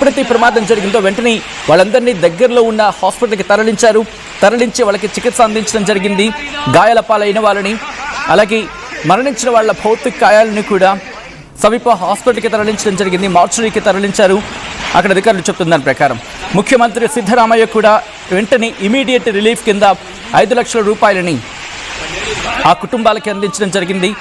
ఎప్పుడైతే ప్రమాదం జరిగిందో వెంటనే వాళ్ళందరినీ దగ్గరలో ఉన్న హాస్పిటల్కి తరలించి వాళ్ళకి చికిత్స అందించడం జరిగింది. గాయాల పాలైన వాళ్ళని, అలాగే మరణించిన వాళ్ళ భౌతిక గాయాలని కూడా సమీప హాస్పిటల్కి తరలించడం జరిగింది. మార్చురీకి తరలించారు అక్కడ అధికారులు చెప్తున్న దాని ప్రకారం. ముఖ్యమంత్రి సిద్ధరామయ్య కూడా వెంటనే ఇమీడియట్ రిలీఫ్ కింద 5 లక్షల రూపాయలని ఆ కుటుంబాలకి అందించడం జరిగింది.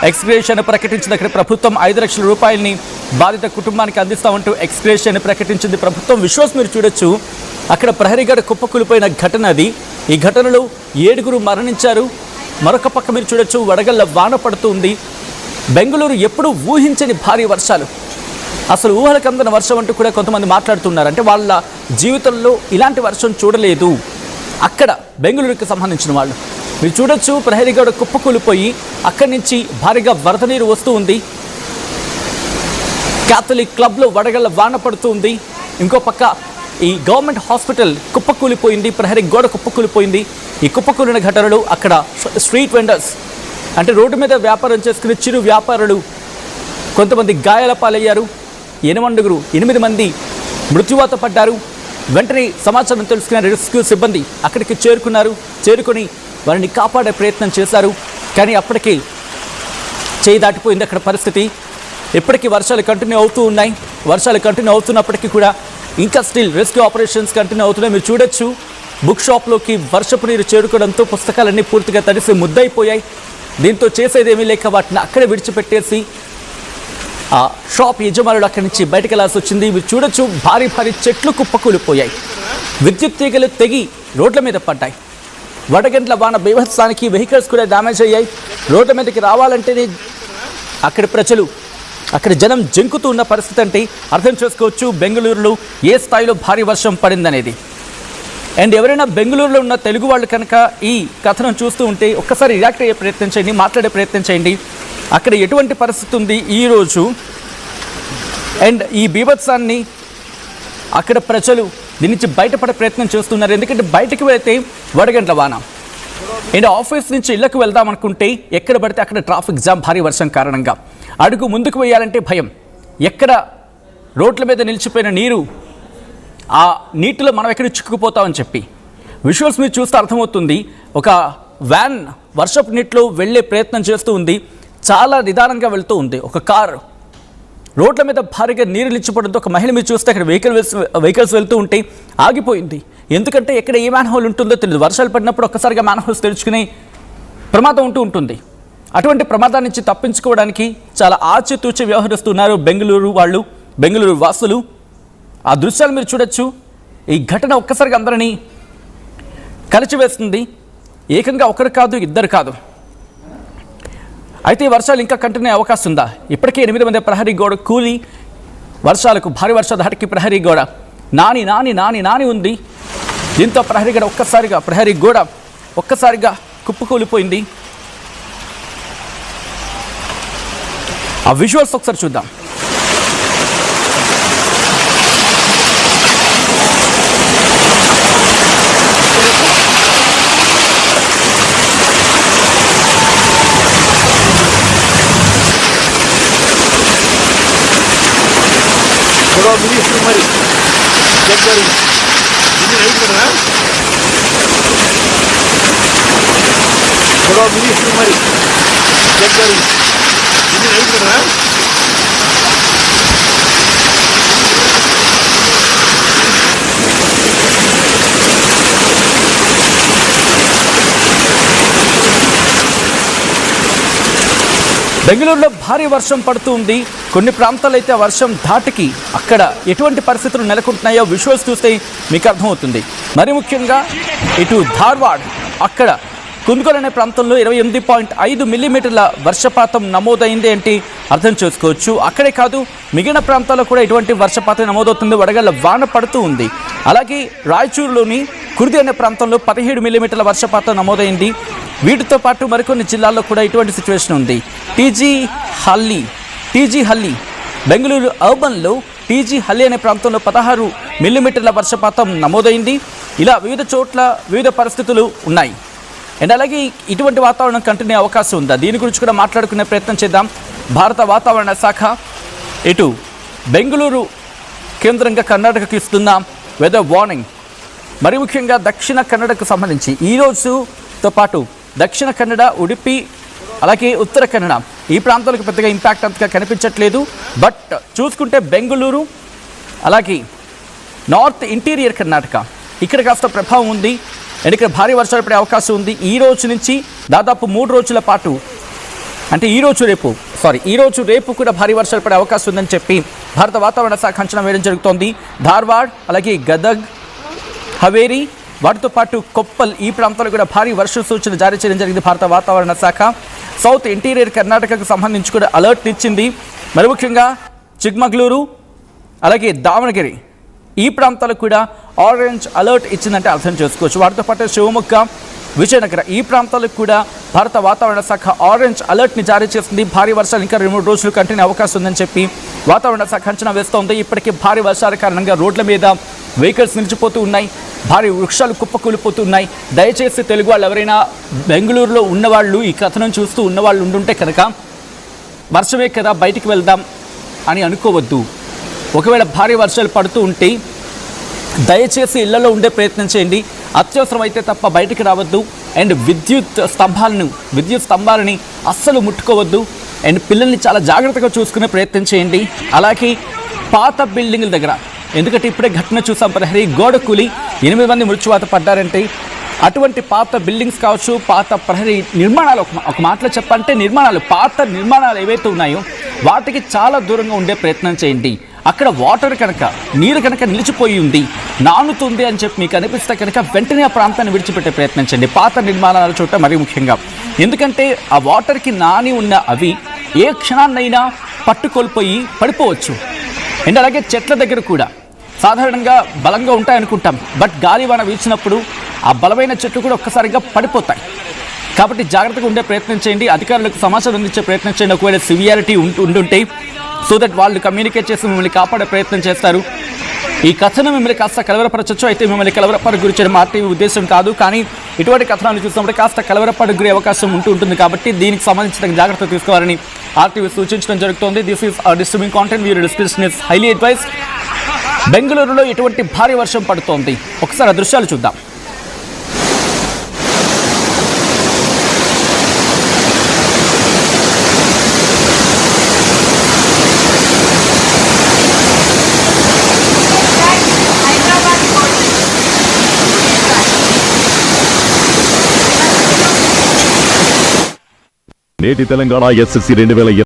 ఎక్స్గ్రేషన్ ప్రకటించిన ప్రభుత్వం 5 లక్షల రూపాయలని బాధిత కుటుంబానికి అందిస్తామంటూ ఎక్స్గ్రేషన్ ప్రకటించింది ప్రభుత్వం. విశ్వాస్ మీరు చూడొచ్చు, అక్కడ ప్రహరీగడ కుప్పకూలిపోయిన ఘటన అది. ఈ ఘటనలో 7 మరణించారు. మరొక పక్క మీరు చూడొచ్చు, వడగళ్ళ వాన పడుతుంది. బెంగళూరు ఎప్పుడూ ఊహించని భారీ వర్షాలు, అసలు ఊహలకు అందని వర్షం అంటూ కూడా కొంతమంది మాట్లాడుతున్నారు. అంటే వాళ్ళ జీవితంలో ఇలాంటి వర్షం చూడలేదు అక్కడ బెంగళూరుకి సంబంధించిన వాళ్ళు. మీరు చూడొచ్చు, ప్రహరీగడ కుప్పకూలిపోయి అక్కడి నుంచి భారీగా వరద నీరు వస్తూ ఉంది. క్యాథలిక్ క్లబ్లో వడగళ్ళ వాన పడుతూ ఉంది. ఇంకో పక్క ఈ గవర్నమెంట్ హాస్పిటల్ కుప్పకూలిపోయింది, ప్రహరీ గోడ కుప్పకూలిపోయింది. ఈ కుప్పకూలిన ఘటనలు అక్కడ స్ట్రీట్ వెండర్స్, అంటే రోడ్డు మీద వ్యాపారం చేసుకునే చిరు వ్యాపారులు కొంతమంది గాయాల పాలయ్యారు. 8 మంది మృత్యువాత పడ్డారు. వెంటనే సమాచారం తెలుసుకున్న రెస్క్యూ సిబ్బంది అక్కడికి చేరుకొని వారిని కాపాడే ప్రయత్నం చేశారు. కానీ అప్పటికి చేయి దాటిపోయింది అక్కడ పరిస్థితి. ఇప్పటికీ వర్షాలు కంటిన్యూ అవుతూ ఉన్నాయి. వర్షాలు కంటిన్యూ అవుతున్నప్పటికీ కూడా ఇంకా స్టిల్ రెస్క్యూ ఆపరేషన్స్ కంటిన్యూ అవుతున్నాయి. మీరు చూడొచ్చు, బుక్ షాప్లోకి వర్షపు నీరు చేరుకోవడంతో పుస్తకాలన్నీ పూర్తిగా తడిసి ముద్దయిపోయాయి. దీంతో చేసేదేమీ లేక వాటిని అక్కడే విడిచిపెట్టేసి ఆ షాప్ యజమానులు అక్కడి నుంచి బయటకు వెళ్లాల్సి వచ్చింది. మీరు చూడొచ్చు, భారీ చెట్లు కుప్పకూలిపోయాయి. విద్యుత్ తీగలు తెగి రోడ్ల మీద పడ్డాయి. వడగండ్ల వాన బీభత్సానికి వెహికల్స్ కూడా డ్యామేజ్ అయ్యాయి. రోడ్ల మీదకి రావాలంటేనే అక్కడ జనం జంకుతూ ఉన్న పరిస్థితి. అంటే అర్థం చేసుకోవచ్చు బెంగళూరులో ఏ స్థాయిలో భారీ వర్షం పడిందనేది. అండ్ ఎవరైనా బెంగళూరులో ఉన్న తెలుగు వాళ్ళు కనుక ఈ కథనం చూస్తూ ఉంటే ఒక్కసారి రియాక్ట్ అయ్యే ప్రయత్నం చేయండి, మాట్లాడే ప్రయత్నం చేయండి. అక్కడ ఎటువంటి పరిస్థితి ఉంది ఈరోజు, అండ్ ఈ బీభత్సాన్ని అక్కడ ప్రజలు దీని నుంచి బయటపడే ప్రయత్నం చేస్తున్నారు. ఎందుకంటే బయటకు వెళితే వడగండ్ల వాన, అండ్ ఆఫీస్ నుంచి ఇళ్లకు వెళ్దాం అనుకుంటే ఎక్కడ పడితే అక్కడ ట్రాఫిక్ జామ్ భారీ వర్షం కారణంగా. అడుగు ముందుకు వేయాలంటే భయం. ఎక్కడ రోడ్ల మీద నిలిచిపోయిన నీరు, ఆ నీటిలో మనం ఎక్కడ చిక్కుకుపోతామని చెప్పి విజువల్స్ మీరు చూస్తే అర్థమవుతుంది. ఒక వ్యాన్ వర్షపు నీటిలో వెళ్ళే ప్రయత్నం చేస్తూ ఉంది. చాలా నిదానంగా వెళ్తూ ఉంది. ఒక కారు రోడ్ల మీద భారీగా నీరు నిలిచిపోవడంతో ఒక మహిళ మీరు చూస్తే అక్కడ వెహికల్స్ వెళ్తూ ఉంటే ఆగిపోయింది. ఎందుకంటే ఎక్కడ ఏ మ్యాన్ హోల్ ఉంటుందో తెలియదు. వర్షాలు పడినప్పుడు ఒక్కసారిగా మ్యాన్ హోల్స్ తెరుచుకునే ప్రమాదం ఉంటుంది. అటువంటి ప్రమాదాన్ని నుంచి తప్పించుకోవడానికి చాలా ఆచితూచి వ్యవహరిస్తున్నారు బెంగళూరు వాసులు. ఆ దృశ్యాలు మీరు చూడొచ్చు. ఈ ఘటన ఒక్కసారిగా అందరినీ కలిచివేస్తుంది. ఏకంగా ఒకరు కాదు, ఇద్దరు కాదు. అయితే వర్షాలు ఇంకా కంటిన్యూ అయ్యే అవకాశం ఉందా? ఇప్పటికే 8 మంది ప్రహరీ గోడ కూలి వర్షాలకు, భారీ వర్ష ధాటికి ప్రహరీ గోడ నాని ఉంది. దీంతో ప్రహరీ గోడ ఒక్కసారిగా కుప్పకూలిపోయింది. ఆ విజువల్స్ ఒకసారి చూద్దాం. మినిస్టర్ మరి చెప్పారు ఇది రైట్ కదా, మినిస్టర్ మరి చెప్పారు ఇది రైట్ కదా. బెంగళూరులో భారీ వర్షం పడుతూ ఉంది. కొన్ని ప్రాంతాల్లో అయితే వర్షం ధాటికి అక్కడ ఎటువంటి పరిస్థితులు నెలకొంటున్నాయో విజువల్స్ చూస్తే మీకు అర్థమవుతుంది. మరి ముఖ్యంగా ఇటు ధార్వాడ్, అక్కడ కుందుగల్ అనే ప్రాంతంలో 28.5 మిల్లీమీటర్ల వర్షపాతం నమోదైంది అంటే అర్థం చేసుకోవచ్చు. అక్కడే కాదు, మిగిలిన ప్రాంతాల్లో కూడా ఇటువంటి వర్షపాతం నమోదవుతుంది. వడగళ్ళ వాన పడుతూ ఉంది. అలాగే రాయచూరులోని కుర్ది అనే ప్రాంతంలో 17 మిల్లీమీటర్ల వర్షపాతం నమోదైంది. వీటితో పాటు మరికొన్ని జిల్లాల్లో కూడా ఇటువంటి సిచ్యువేషన్ ఉంది. టీజీ హల్లి బెంగళూరు అర్బన్లో టీజీ హల్లి అనే ప్రాంతంలో 16 మిల్లీమీటర్ల వర్షపాతం నమోదైంది. ఇలా వివిధ చోట్ల వివిధ పరిస్థితులు ఉన్నాయి. అండ్ అలాగే ఇటువంటి వాతావరణం కంటిన్యూ అవకాశం ఉందా, దీని గురించి కూడా మాట్లాడుకునే ప్రయత్నం చేద్దాం. భారత వాతావరణ శాఖ ఇటు బెంగళూరు కేంద్రంగా కర్ణాటకకు ఇస్తున్న వెదర్ వార్నింగ్. మరి ముఖ్యంగా దక్షిణ కన్నడకు సంబంధించి ఈ రోజుతో పాటు దక్షిణ కన్నడ, ఉడిపి, అలాగే ఉత్తర కన్నడ ఈ ప్రాంతాలకు పెద్దగా ఇంపాక్ట్ అంతగా కనిపించట్లేదు. బట్ చూసుకుంటే బెంగళూరు, అలాగే నార్త్ ఇంటీరియర్ కర్ణాటక ఇక్కడ కాస్త ప్రభావం ఉంది. ఇక్కడ భారీ వర్షాలు పడే అవకాశం ఉంది. ఈ రోజు నుంచి దాదాపు 3 రోజుల పాటు, అంటే ఈ రోజు రేపు కూడా భారీ వర్షాలు పడే అవకాశం ఉందని చెప్పి భారత వాతావరణ శాఖ అంచనా వేయడం జరుగుతోంది. ధార్వాడ్, అలాగే గదగ్, హవేరి, వాటితో పాటు కొప్పల్ ఈ ప్రాంతాలు కూడా భారీ వర్ష సూచన జారీ చేయడం జరిగింది భారత వాతావరణ శాఖ. సౌత్ ఇంటీరియర్ కర్ణాటకకు సంబంధించి కూడా అలర్ట్ ఇచ్చింది. మరి ముఖ్యంగా చిక్మగళూరు, అలాగే దావణగిరి ఈ ప్రాంతాలకు కూడా ఆరెంజ్ అలర్ట్ ఇచ్చిందంటే అర్థం చేసుకోవచ్చు. వాటితో పాటు శివమొగ్గ, విజయనగర ఈ ప్రాంతాలకు కూడా భారత వాతావరణ శాఖ ఆరెంజ్ అలర్ట్ని జారీ చేసింది. భారీ వర్షాలు ఇంకా 2-3 రోజులు కంటిన్యూ అవకాశం ఉందని చెప్పి వాతావరణ శాఖ అంచనా వేస్తోంది. ఇప్పటికే భారీ వర్షాల కారణంగా రోడ్ల మీద వెహికల్స్ నిలిచిపోతూ ఉన్నాయి, భారీ వృక్షాలు కుప్పకూలిపోతూ ఉన్నాయి. దయచేసి తెలుగు వాళ్ళు ఎవరైనా బెంగళూరులో ఉన్నవాళ్ళు, ఈ కథనం చూస్తూ ఉన్నవాళ్ళు ఉండుంటే కనుక వర్షమే కదా బయటికి వెళ్దాం అని అనుకోవద్దు. ఒకవేళ భారీ వర్షాలు పడుతూ ఉంటే దయచేసి ఇళ్లలో ఉండే ప్రయత్నం చేయండి. అత్యవసరం అయితే తప్ప బయటికి రావద్దు. అండ్ విద్యుత్ స్తంభాలని అస్సలు ముట్టుకోవద్దు. అండ్ పిల్లల్ని చాలా జాగ్రత్తగా చూసుకునే ప్రయత్నం చేయండి. అలాగే పాత బిల్డింగుల దగ్గర, ఎందుకంటే ఇప్పుడే ఘటన చూసాం, ప్రహరీ గోడ కూలి 8 మంది మృత్యువాత పడ్డారంటే అటువంటి పాత బిల్డింగ్స్ కావచ్చు, పాత ప్రహరీ నిర్మాణాలు, ఒక మాటలో చెప్పాలంటే పాత నిర్మాణాలు ఏవైతే ఉన్నాయో వాటికి చాలా దూరంగా ఉండే ప్రయత్నం చేయండి. అక్కడ నీరు కనుక నిలిచిపోయి ఉంది, నానుతుంది అని చెప్పి మీకు అనిపిస్తే కనుక వెంటనే ఆ ప్రాంతాన్ని విడిచిపెట్టే ప్రయత్నం చేయండి. పాత నిర్మాణాల చోట మరీ ముఖ్యంగా, ఎందుకంటే ఆ వాటర్కి నాని ఉన్న అవి ఏ క్షణాన్నైనా పట్టుకొల్పోయి పడిపోవచ్చు. అండ్ అలాగే చెట్ల దగ్గర కూడా సాధారణంగా బలంగా ఉంటాయనుకుంటాం, బట్ గాలివాన వీచినప్పుడు ఆ బలమైన చెట్లు కూడా ఒక్కసారిగా పడిపోతాయి. కాబట్టి జాగ్రత్తగా ఉండే ప్రయత్నం చేయండి. అధికారులకు సమాచారం అందించే ప్రయత్నం చేయండి. ఒకవేళ సివియారిటీ ఉంటుంటే సో దట్ వాళ్ళు కమ్యూనికేట్ చేసి మిమ్మల్ని కాపాడే ప్రయత్నం చేస్తారు. ఈ కథనం మిమ్మల్ని కాస్త కలవరపరచచ్చు, అయితే మిమ్మల్ని కలవరపడ గురి చేయడం ఆర్టీవీ ఉద్దేశం కాదు. కానీ ఇటువంటి కథనాలు చూసినప్పుడు కాస్త కలవరపడ గురి అవకాశం ఉంటుంది. కాబట్టి దీనికి సంబంధించిన జాగ్రత్త తీసుకోవాలని ఆర్టీవీ సూచించడం జరుగుతోంది. దిస్ ఈస్ డిస్టర్బింగ్ కాంటెంట్, వీరి డిస్క్రిప్షన్ ఇస్ హైలీ అడ్వైస్. బెంగళూరులో ఎటువంటి భారీ వర్షం పడుతోంది, ఒకసారి ఆ దృశ్యాలు చూద్దాం. నేటి తెలంగాణ SSC 2020